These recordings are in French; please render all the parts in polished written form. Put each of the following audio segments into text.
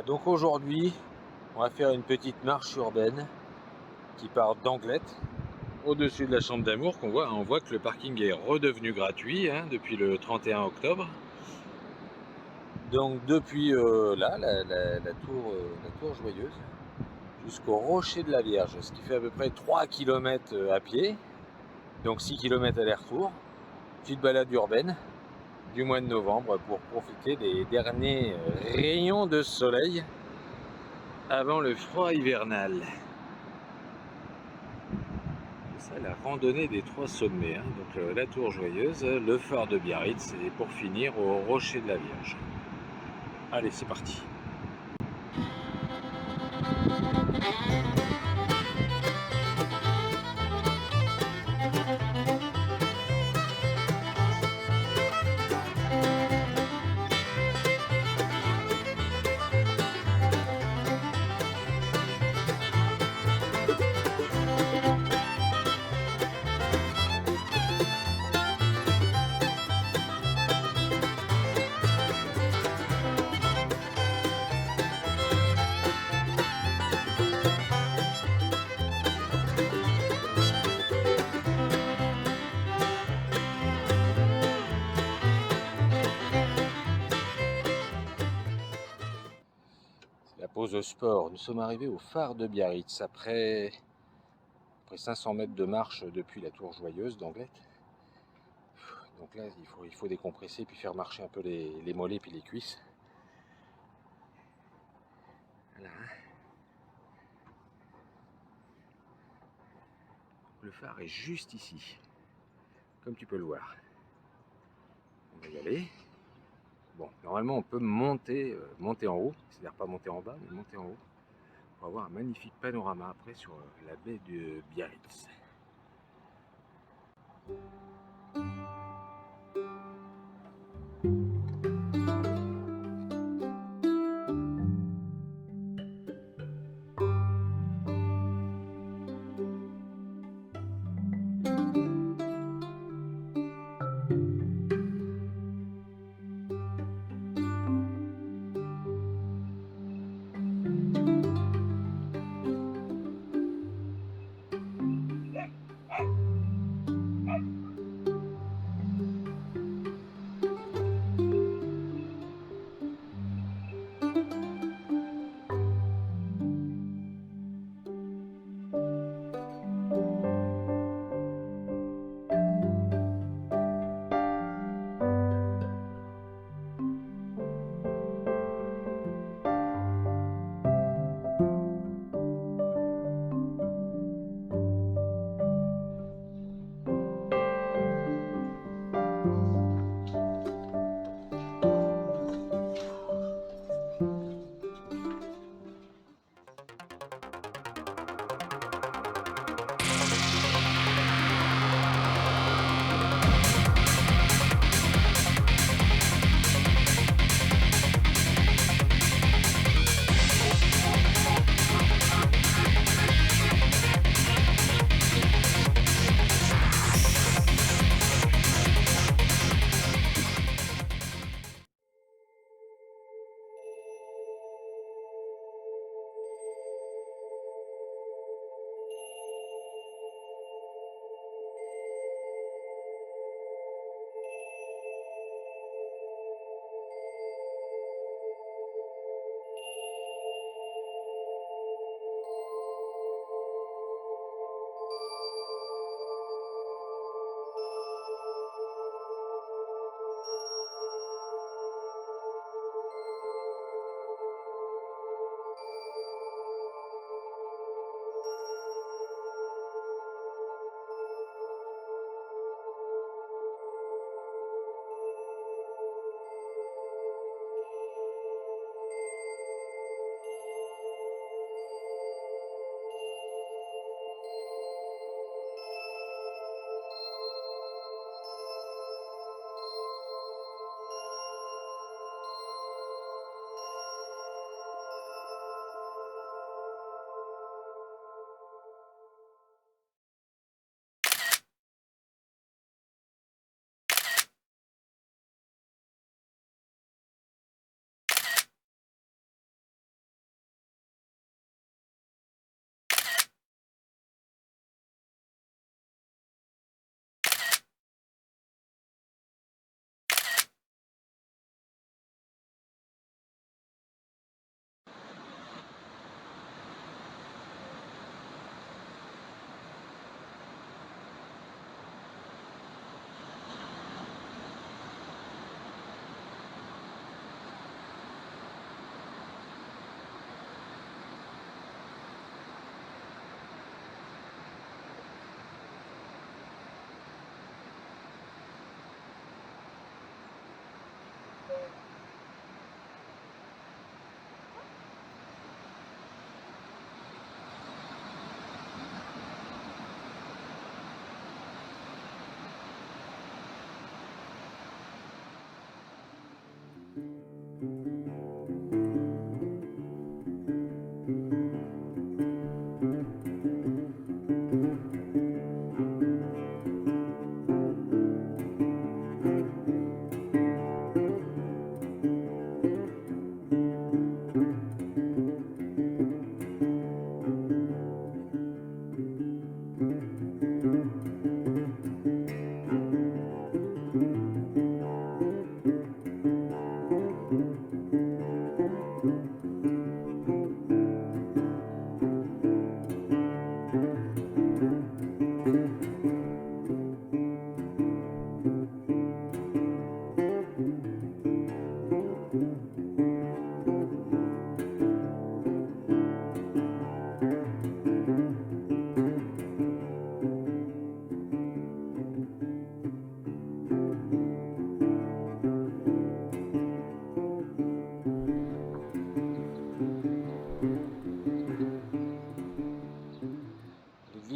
Voilà, donc aujourd'hui, on va faire une petite marche urbaine qui part d'Anglet, au-dessus de la Chambre d'Amour, on voit que le parking est redevenu gratuit depuis le 31 octobre. Donc depuis là, la tour Joyeuse, jusqu'au Rocher de la Vierge, ce qui fait à peu près 3 km à pied, donc 6 km aller-retour. Petite balade urbaine du mois de novembre pour profiter des derniers rayons de soleil avant le froid hivernal. C'est ça la randonnée des 3 sommets, donc la tour Joyeuse, le phare de Biarritz et pour finir au Rocher de la Vierge. Allez, c'est parti. La pause au sport. Nous sommes arrivés au phare de Biarritz après 500 mètres de marche depuis la tour Joyeuse d'Anglet. Donc là, il faut décompresser puis faire marcher un peu les mollets puis les cuisses. Voilà. Le phare est juste ici, comme tu peux le voir. On va y aller. Bon, normalement, on peut monter en haut, c'est-à-dire pas monter en bas, mais monter en haut, pour avoir un magnifique panorama après sur la baie de Biarritz.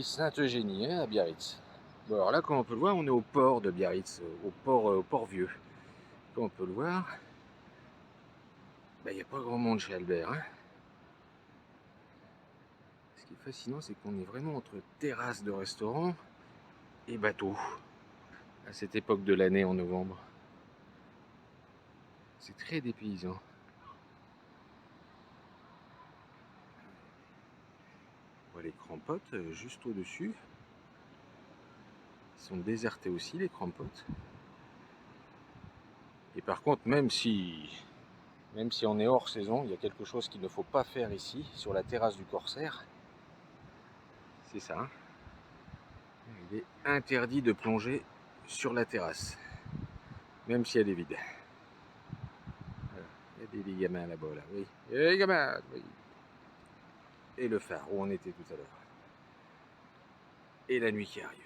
l'église Sainte-Eugénie à Biarritz. Bon, alors là, comme on peut le voir, on est au port de Biarritz, au port vieux. Comme on peut le voir, il n'y a pas grand monde chez Albert. Hein. Ce qui est fascinant, c'est qu'on est vraiment entre terrasse de restaurant et bateau à cette époque de l'année en novembre. C'est très dépaysant. On voit les crampotes juste au-dessus. Ils sont désertés aussi, les crampotes. Et par contre, même si on est hors saison, il y a quelque chose qu'il ne faut pas faire ici, sur la terrasse du Corsaire. C'est ça. Hein. Il est interdit de plonger sur la terrasse, même si elle est vide. Voilà. Il y a des gamins là-bas, là, oui. Et les gamins, oui. Et le phare où on était tout à l'heure. Et la nuit qui arrive.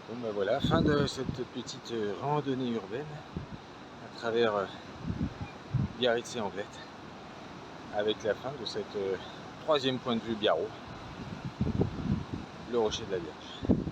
Bon ben voilà, fin de cette petite randonnée urbaine à travers Biarritz et Anglette, avec la fin de cette troisième point de vue Biarrot, le rocher de la Vierge.